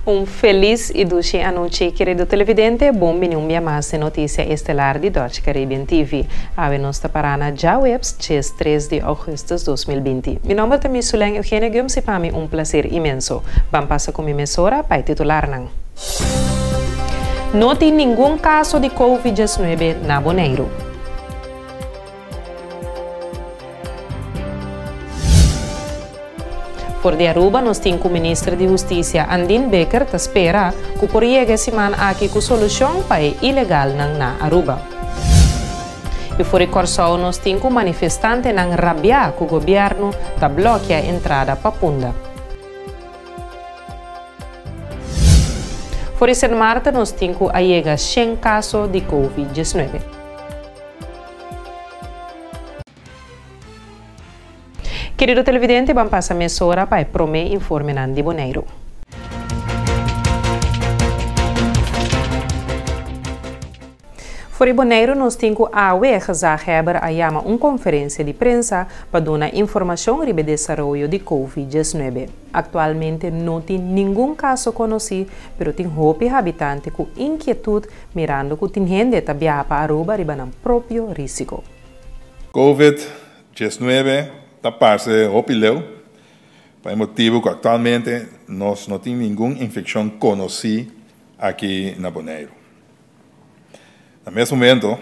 Um feliz e doce noite, querido televidente. Bem-vindo a mais notícia estelar de Dutch Caribbean TV. A nossa parana já webs, 3 de agosto de 2020. Meu nome é Misuleng Eugênia Gums e para mim prazer imenso. Vamos passar com a emissora para titular. Não tem nenhum caso de Covid-19 na Bonaire. Por de Aruba, nós temos o ministro de Justiça, Andine Baker, que espera que por essa semana aqui com solução para o ilegal na Aruba. E por Corsol, nós temos o manifestante na rabia que o governo está bloqueando a entrada para Punda. Por São Marta, nós temos a chega 100 casos de Covid-19. Querido televidente, vamos passar a emissora para o primeiro informe de Bonaire. Fora Bonaire, nós temos a Zaheber a chamar uma conferência de prensa para dar informação sobre o desenvolvimento de Covid-19. Atualmente, não tem nenhum caso conhecido, mas tem muitos habitantes com inquietude, mirando que tem gente que está para Aruba e no próprio risco. Covid-19 da parte opileu, por motivo que atualmente nós não temos nenhuma infecção conhecida aqui na Bonaire. No mesmo momento,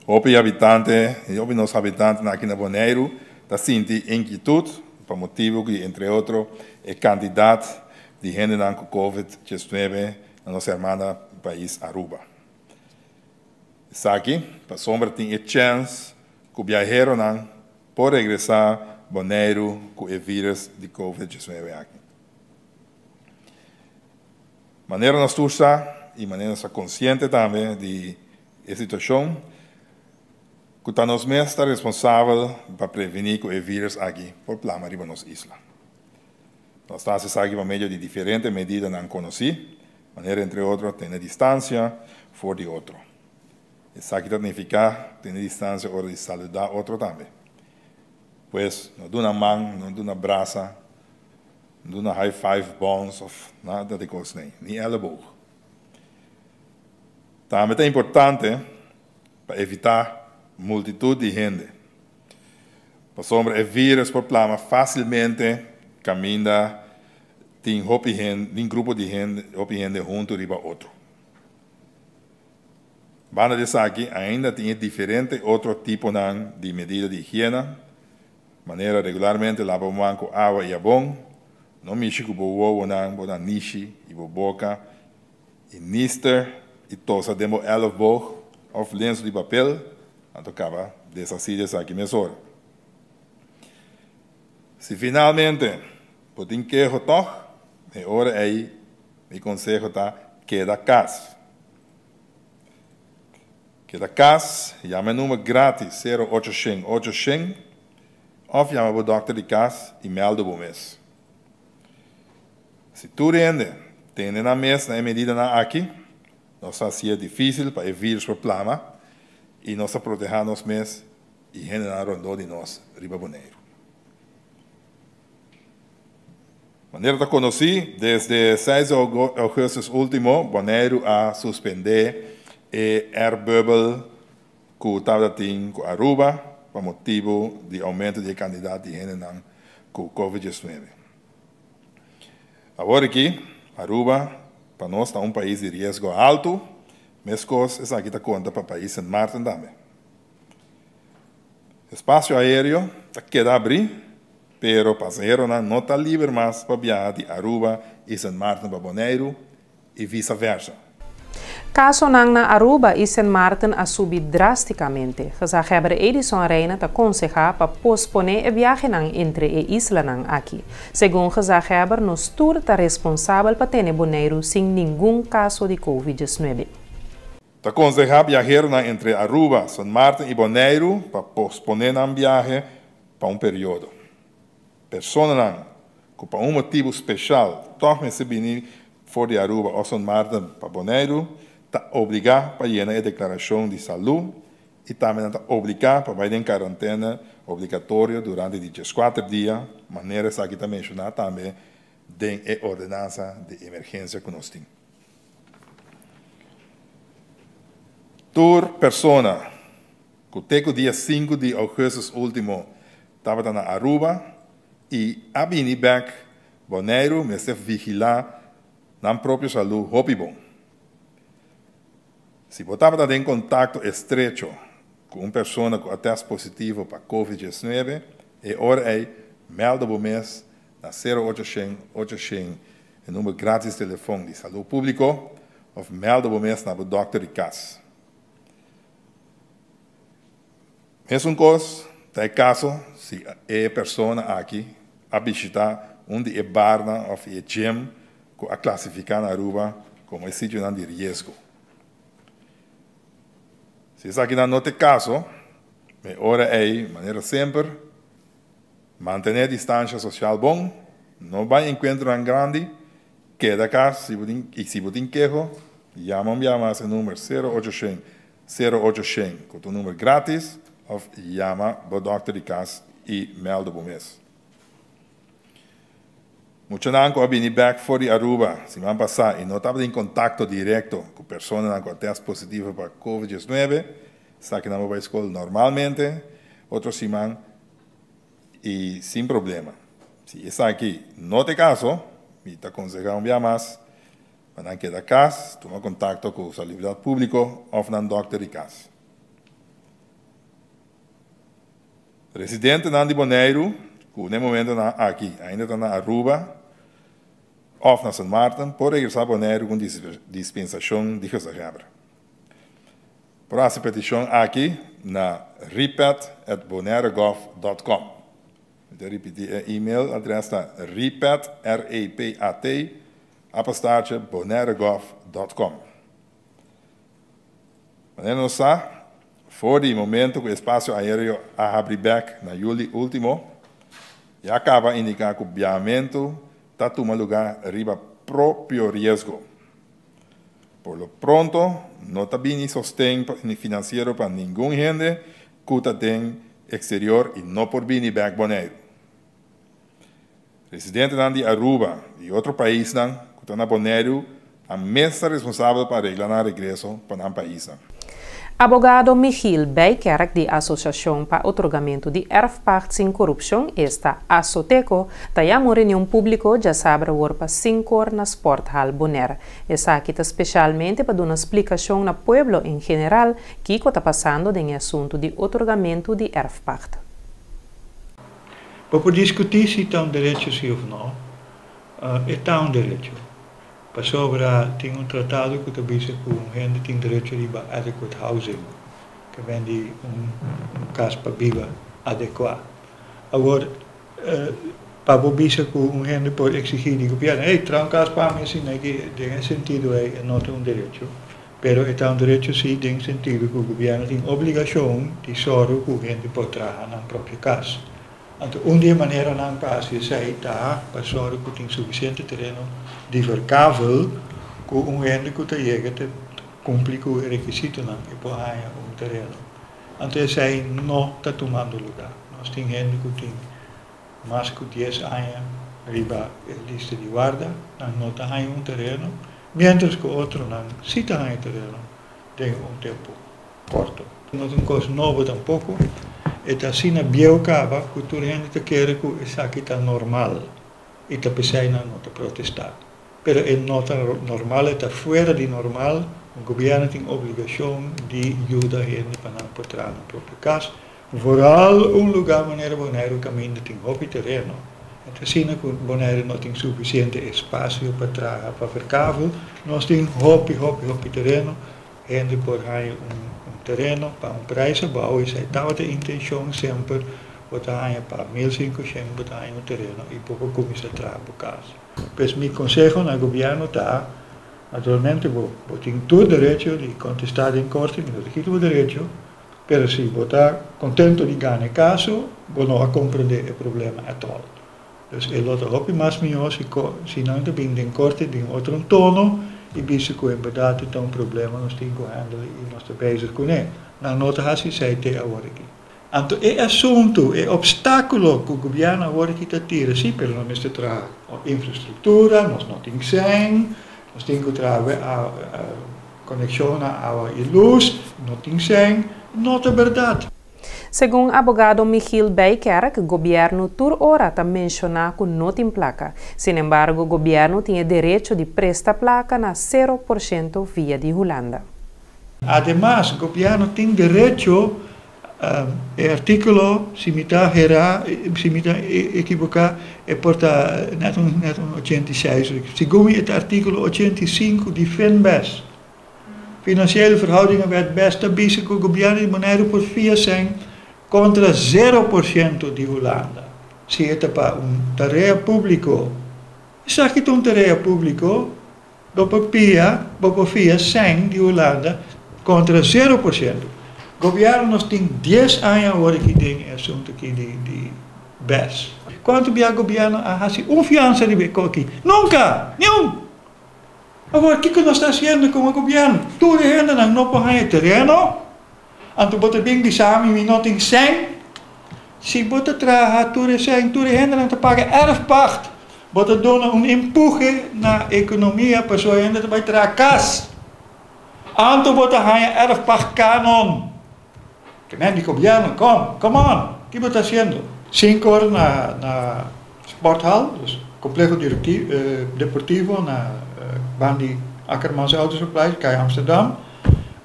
os habitantes aqui na Bonaire estão sentindo inquietude, por motivo que, entre outros, é candidato de gente com Covid-19 na nossa irmã país Aruba. Isso aqui, para sombra, tem a chance que o viajero por regressar a Bonaire com o vírus de Covid-19 aqui. De maneira nós e maneira nós consciente também da situação, que nós mesmos estamos responsáveis para prevenir o vírus aqui por plama riba nossa isla. Nós estamos aqui por meio de diferentes medidas não conhecidas, maneira entre outros, ter distância fora de outro. Isso aqui significa ter distância hora de saludar outro também. Pois não dá uma mão, não dá uma braça, não dá high five bones, nada de coisa nem elbow. Também é importante para evitar multitud de gente. Por sombra, o vírus por plama facilmente caminha tem um grupo de gente junto riba outro. Banda de aqui ainda tem diferente outro tipo de medida de higiene. Maneira regularmente lava a mão com água e sabão, não mexe com o bobo, não nishi e boca, e nister e tosa demo elfboog of lenço de papel, então acaba dessa sida aqui mesora. Se finalmente podem querer toch, é hora aí, me conselho tá queda casa. Queda casa, chama número grátis 0800 of chama o dokter de casa e melda o mês. Se tu rende, tem na mesa na medida aqui, nós fazia difícil para o vírus por plama e nós proteger nos mês e generar rondô de nós riba Bonaire. Maneira de conhecer, desde 6 de agosto último, Bonaire a suspender o air bubble que estava com Aruba, por motivo de aumento de candidatos de gente com Covid-19. Agora aqui, Aruba, para nós, é país de risco alto, mas coisas aqui está conta para o país São Martin também. O espaço aéreo está queda abrir, mas o passageiro não está livre mais para viajar de Aruba e São Martin para Bonaire e vice-versa. Caso na Aruba e São Martin a subir drasticamente. Zaheber Edison Reina está aconselhando para posponer a viagem entre a isla aqui. Segundo Zaheber, nós tour está responsável para ter Bonaire sem nenhum caso de Covid-19. Está aconselhando viajeros entre Aruba, São Martin e Bonaire para posponer a viagem para período. Pessoas que por motivo especial tornem se venir fora de Aruba ou São Martin para Bonaire está obrigado para llenar a declaração de saúde e também está obrigado para ir em quarentena obrigatória durante 14 dias, maneira que está mencionada também den e ordenanza de emergencia que nós temos. Tur persona, que teco dia 5 de agosto último, estava na Aruba, e a bini back, Bonaire, me deve vigilar na própria saúde, hopi bom. Se botava em contato estreito com uma pessoa com teste positivo para Covid-19, é hora aí, melda o mês na 0800, o número grátis de telefone de saúde pública, ou melda o mês na doutor de casa. Mesmo coisa, tem caso, se a pessoa aqui a visitar onde é barna ou é gym, que a classificar na Aruba como um sítio de risco. Se isso aqui não tem caso, é hora aí, maneira sempre, manter a distância social bom, não vai encontrar um grande, queda casa, e se você tem queijo, chama esse número 0800, com o número grátis, ou chama o doutor de casa e melda o mês. Muitos não vão vir back for de Aruba, se vão passar e não estão em contato direto com pessoas com teste positivo para Covid-19, está que não vai à escola normalmente, outros se vão e sem problema. Se está aqui não tem caso, me está aconselhando bem mais, para não quedar casa, toma contato com a saúde pública ou com um doutor de casa. Residente de Bonaire, que no momento aqui ainda está na Aruba, ou na São Martin, pode regressar a Bonaire com dispensação de reserva. Por essa petição aqui, na ripat@bonairegov.com. Vou repetir o e-mail, adres está ripat, R-E-P-A-T, _bonairegov.com. Maneira não está, for o momento que o espaço aéreo abre back na julho último, e acaba de indicar que o viamento está tomando lugar arriba próprio risco. Por lo pronto, não está bem sostén financeiro para nenhum gente que está em exterior e não por vir back Bonaire. Residente de Aruba e outro país que está na Bonaire, a mesa responsável para arreglar o regresso para o país. Abogado Michiel Bijkerk, da Associação para Otorgamento de Erfpacht sem Corrupção, esta ASOTECO, está uma reunião pública já sabe o para 5 horas na Sporthal Bonaire. Essa aqui está especialmente para dar uma explicação no pueblo em geral que está passando no assunto de otorgamento de Erfpacht. Para discutir se está direito sim ou não, está direito. Para sobra, tem tratado que diz que gente tem direito a adequate housing, que vende casa para viver adequada. Agora, para dizer que gente pode exigir do governo, traga uma casa para mim, assim, tem sentido, não tem direito. Mas está direito sim, tem sentido que o governo tem obrigação de sorrir que a gente pode trabalhar na própria casa. Então, uma maneira não passa é para sorrir que tem suficiente terreno diversável que gente que chega a cumprir com o requisito que pode ganhar terreno. Então, isso não está tomando lugar. Nós temos gente que tem mais de 10 anos arriba a lista de guarda, não está ganhando terreno, mientras que outros não se está ganhando terreno, tem tempo curto. Não tem coisa nova tampouco. Está assim na biocava que toda gente quer que isso aqui está normal e está pensando não está protestar. Mas é não está normal, está fora de normal. O governo tem obrigação de ajudar a gente para não entrar na própria casa. Vooral lugar maneira Bonaire caminho tem hopi terreno. Então assim que Bonaire não tem suficiente espaço para trabalhar para verkável, nós temos hopi terreno, gente pode ganhar terreno para preço bom, e estava a intenção sempre botar para 1.500 botar terreno e pouco começar a trabalhar por casa. Mas meu conselho no governo está, naturalmente, tem todo o direito de contestar em corte, não tem todo o direito, mas se botar contento de ganhar caso, não compreender o problema atual. Então, ele está hopi mais melhor se não está bem em corte de outro tono, e visto que em verdade tem problema, nós temos que handelen e nós estamos bezig com ele. Não nota assim, sei até agora aqui. Então, é assunto, é obstáculo que o governo agora está tirando, sim, mas nós temos que trazer infraestrutura, nós não temos que nós temos que trazer a conexão à luz, não temos que não é verdade. Segundo o advogado Michiel Bijkerk, o governo por hora está mencionando que não tem placa. Sin embargo, o governo tem direito de prestar placa na 0% via de Holanda. Además, o governo tem direito artículo, se me está equivocar, é porta net 86. Segundo o artículo 85 de FINBES. Financiële verhoudingen werd best bezig com o governo de Bonaire por via zijn contra 0% de Holanda. Se é para tarefa público, sabe que tarefa público, do papia, por via zijn de Holanda contra 0%. O governo nós tem 10 anos agora que tem assunto aqui de BES. Quanto o governo a confiança de aqui? Nunca! Nenhum! Agora, o que nós estamos fazendo com o governo? Tudo é ainda não para terreno. Então, você bem de samen, we não tem 100. Se você traga tudo é ainda não paga erfpacht. Você dá empurre na economia, para só ainda vai trazer casa. Então, você ganha erfpacht kanon. Que nem de governo, come on. O que você está fazendo? 5 horas na sporthal, complexo deportivo, na Bandi Ackermans Autosupply, cá em Amsterdam.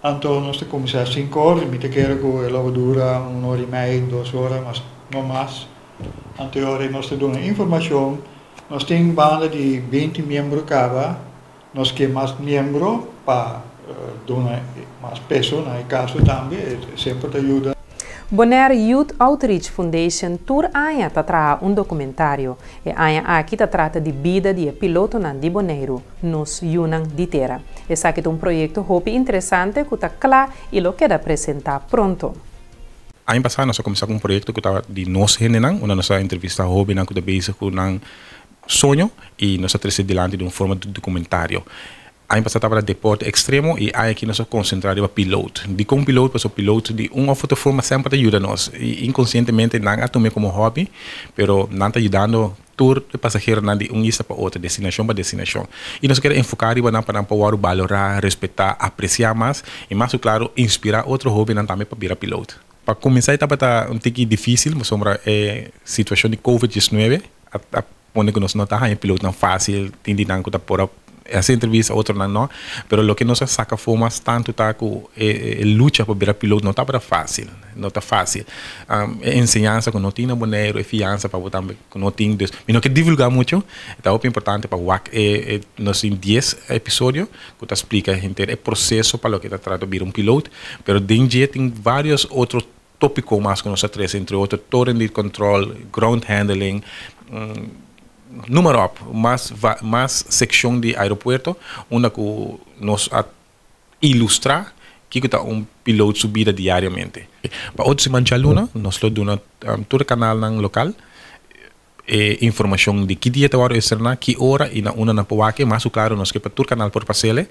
Então, nós temos 5 horas, me quero que ela dura 1 hora e meia, 2 horas, mas não mais. Então, nós temos informação, nós temos banda de 20 membros cada, nós queremos mais membros para dar mais peso, no caso também, sempre ajuda. Bonaire Youth Outreach Foundation tour aia trata documentário e aia aqui trata de vida de piloto na de Bonaire nos Yunnan de Terra. Esse aqui é projeto hope interessante que está claro e lo queda apresentar pronto. Ano passado nós começamos projeto que estava de nós henenang, onde nós entrevista hobby nang que está bezig com nang sonho e nós trazer delante de forma de documentário. Ano passado estava de deporte extremo e aí aqui nós concentramos no piloto. De como piloto, para o piloto de uma outra forma sempre ajuda nós. E inconscientemente não tomei como hobby, pero não está ajudando tour de passageiro de isa para outra, destinação para destinação. E nós queremos enfocar para poder valorar, respeitar, apreciar mais e mais claro, inspirar outro hobby também para virar piloto. Para começar, estava um pouco difícil, mas sobre a situação de Covid-19, onde nós não estamos em piloto não fácil, tem de não por essa entrevista outro não, pero lo que nos saca formas tanto tá com luta para virar piloto não está para fácil, não está fácil. Ensinança que não tem na Bonaire, e fiança para botar que não tem, mas não quer divulgar muito, é muito importante para o nós tem 10 episódios que te explica o processo para o que está tratando de virar piloto, pero dentro tem vários outros tópicos mais que nós trazemos, entre outros torrent de control, ground handling, número mais seção de aeroporto, onde nos ilustra que está piloto subida diariamente. Para outros manjaluna, nós damos todo canal local, informação de que dia está hora externa, que hora e na poaque, mas claro, nós que para todo canal por passeio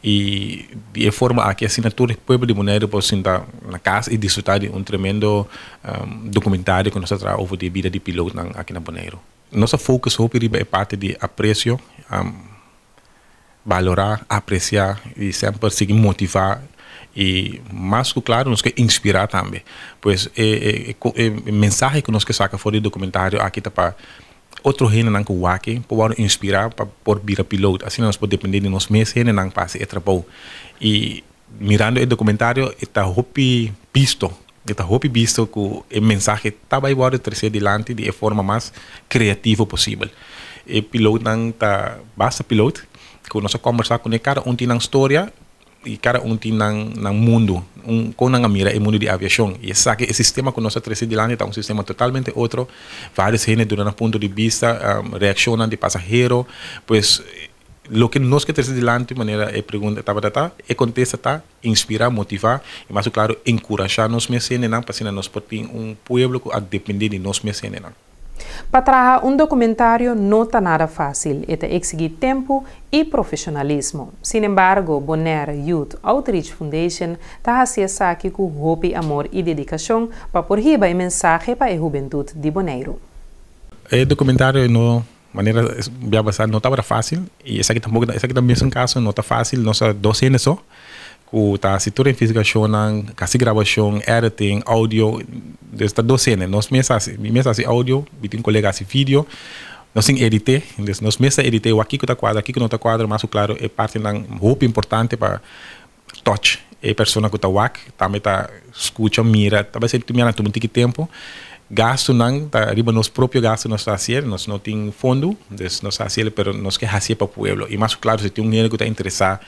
e de forma a que assinatura do povo de Bonaire possa estar na casa e desfrutar de tremendo documentário que nós traz over de vida de piloto aqui na Bonaire. Nosso foco é parte de apreço, valorar, apreciar e sempre seguir motivar e mais claro nos que inspirar também. Pois a mensagem que nós que saca fora do documentário aqui tá para outro rene não que o aqui para inspirar para por virar piloto. Assim nós podemos depender de nós mesmos rene não passe trabalho e mirando o documentário está hopi visto. Está visto que o mensagem estava igual a trazer delante de forma mais criativa possível. O piloto não está basta piloto que nós conversar com cada tem uma história e cada tem um mundo, com uma mira mundo de aviação. E esse sistema que nós trazer delante é sistema totalmente outro. Vários gente durante ponto de vista reaccionam de passageiro, pois lo que nós que trazer delante de maneira pergunta é contestar, inspirar, motivar e mais claro encorajar nós mesmos para nós poder povo a depender de nós mesmos. Para trabalhar documentário não está nada fácil, é exigir tempo e profissionalismo. Sin embargo, Bonaire Youth Outreach Foundation está fazendo aqui com hope, amor e dedicação para por riba a mensagem para a juventude de Bonaire. O documentário não maneira não estava fácil e esse aqui também é um caso não está fácil, nossa docena só. O tá setor de investigação, kasi gravação, editing, áudio, desta docena. Nós mesmo assim áudio, tem colega assim vídeo, nós tem edite, nós mesmo edite o aqui que aqui que não está quadro, mas claro é parte da roupa importante para touch, é pessoa que está wak, também está escuta, mira, talvez sempre mira muito tempo. Gasto não, tá arriba nos próprios gastos nós fazer, nós não tem fundo, nós fazer, pero nós quer fazer para o povo. E mais claro, se tem dinheiro que está interessado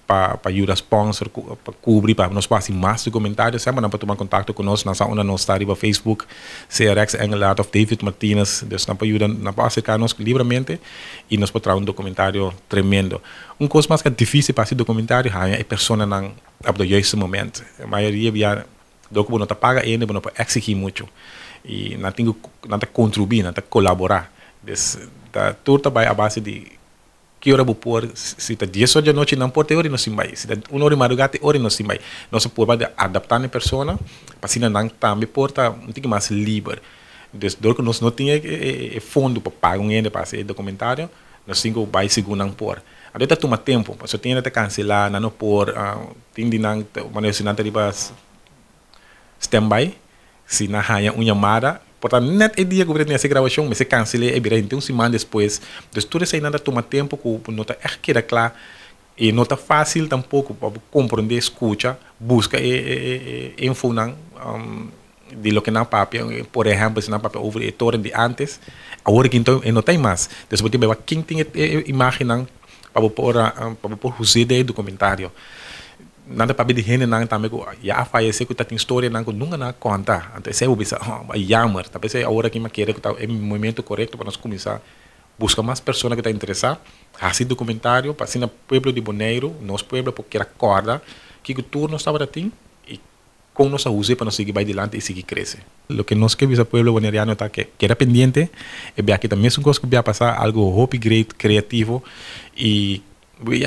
para ajudar sponsor, para cobrir, para nós fazer mais documentários, sempre não para tomar contato conosco, nós não está arriba Facebook, CRX Engelhardt of David Martinez, nós não para ajudar, não para acercar-nos livremente e nós para trazer documentário tremendo. Coisa mais que difícil para fazer documentário é a pessoa não abdoiar esse momento. A maioria via documento não está paga ainda, não para exigir muito. E não tem que contribuir, não tem que colaborar. Tudo vai à base de que hora vou pôr, se está 10 horas da noite não pode ter hora não se vai, se está 1 hora de madrugada hora não se vai. Nós podemos adaptar a pessoa, para se não também porta um pouco mais livre. Desde que nós não tínhamos fundo para pagar ainda para fazer documentário, nós temos que vai segundo não pôr. Até toma tempo, mas eu tenho que cancelar, não pôr, tem de não, mas se não tem stand-by. Se não há uma chamada, portanto, não é dia que eu tenho essa gravação, mas se cancelei, é virei, então, semana depois. Então, tudo isso ainda toma tempo, que não está claro, e não está fácil tampouco para compreender, escuta, busca info de lo que não papel, por exemplo, se não papel houve torre de antes, agora que então não tem mais. Depois, quem tem imagem para pôr o ideia do documentário. Nada para ver gente não também já faz que tem história não nunca na conta então se eu bisa jammer talvez é a hora que me quer que tá é o momento correto para nós começar buscar mais pessoas que estão interessadas fazer documentário para assim no povo de Bonaire nosso povo porque acorda que o turno estava assim e com nossa usa para nós seguir vai adiante e seguir crescer o que nós queremos o povo bonaireano está que era pendiente é ver que também é uma coisa que vai passar algo hobby great criativo e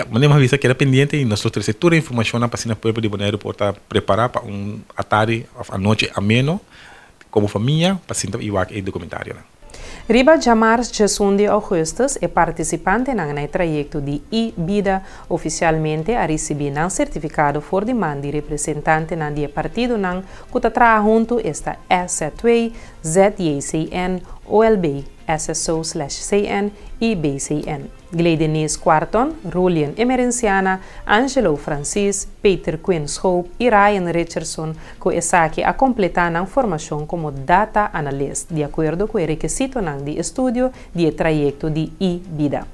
mandei uma visa que era pendiente e nós trouxemos toda a informação para o povo de Bonaire para estar preparado para tarde, a noite ameno, como família, para sentar e ver o documentário. Riba Jamar Jesundi Augustus é participante no trajeto de e-vida oficialmente a receber um certificado for demanda de representante no dia partido que está junto esta SZ2, ZJCN, OLB, SSO/CN e BCN. Gleidenis Quarton, Rulian Emerenciana, Angelo Francis, Peter Quinns Hope e Ryan Richardson que está aqui a completar a formação como Data Analyst, de acordo com o requisito de estudo de trajeto de e-vida.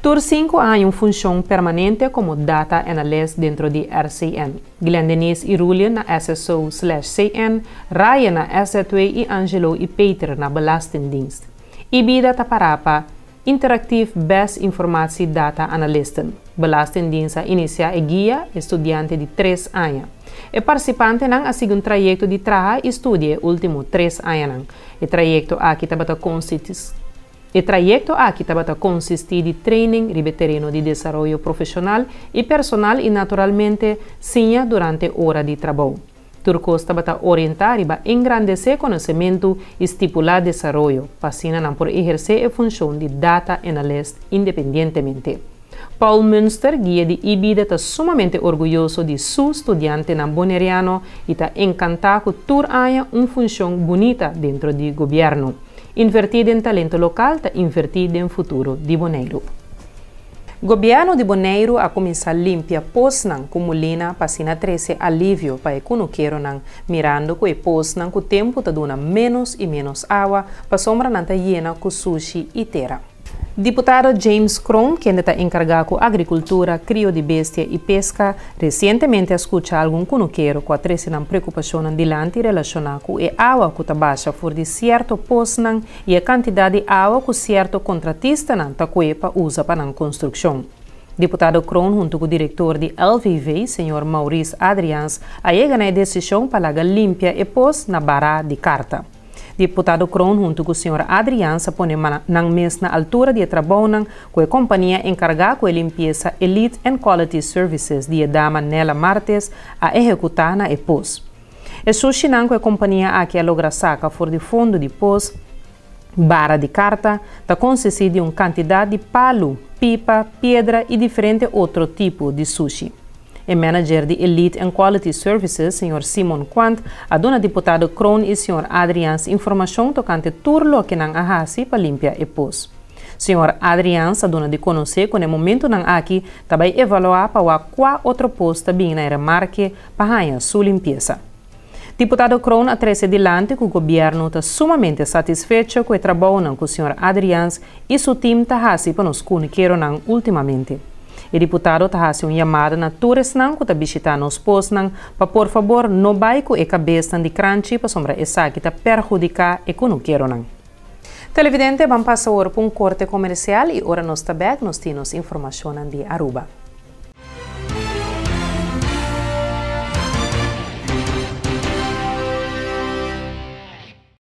Tur 5 há uma função permanente como Data Analyst dentro de RCN. Glendenis e Rulian na SSO/CN, Ryan na SZ2 e Angelo e Peter na Belastingdienst. E-vida taparapa Interactive Best Informatie Data Analysten. Belastingdienst inicia a guia estudante de 3 anos. O participante não assiste um trajeto de trabalho e estudia último 3 anos. O trajeto aqui está consistir de training ribe terreno de desenvolvimento profissional e personal e naturalmente sim durante hora de trabalho. Turcos está orientar para engrandecer conhecimento e estipular desenvolvimento, para por exercer a função de data analyst independentemente. Paul Münster, guia de e-vida, está sumamente orgulhoso de seu estudante na bonaireano e está encantado que Tur haya uma função bonita dentro do governo. Invertir em talento local está invertir em futuro de Bonaire. O governo de Bonaire a começar a limpar posnan como lina para sina trazer alívio para economia nan mirando que o posnan que o tempo está dando menos e menos água para sombra não está llena com sushi e terra. Deputado James Crom, que está encarregado com agricultura, crio de bestia e pesca, recentemente escuta algum conoqueiro com a três preocupação dilante relacionada com a água que está baixa for de certo posnan e a quantidade de água que certo contratista não está para usa para a construção. Deputado Crom, junto com o diretor de LVV, Sr. Maurice Adrians, a chega na decisão para limpar e pôs na barra de carta. Deputado Kroon junto com o senhor Adrián se põe na mesma altura de trabalho com a companhia encarregada com a limpeza Elite and Quality Services de dama Nela Martes a executar na EPOS. E suscitam com a companhia a que logra saca for de fundo de POS barra de carta, da consiste de uma quantidade de palo, pipa, pedra e diferente outro tipo de sushi. O manager de Elite and Quality Services, Sr. Simon Quant, a dona deputado Kroon e Sr. Adrián informação tocante turlo que não ahasi para limpar e pos. Sr. Adrián a dona de conhecer que no momento não aqui também evaluar para qual outro posto bem na remarque para sua limpeza. Deputado Kroon a trazer adiante que o governo está sumamente satisfeito com o trabalho com o Sr. Adrián e seu time está hasi para nos comunicar ultimamente. O deputado está fazendo uma chamada na turistas que está visitando nos postos para, por favor, não vai com a cabeça de crunch para sombra essa que está perjudicar a economia. Televidente, vamos passar por um corte comercial e agora nós também nos temos informação de Aruba.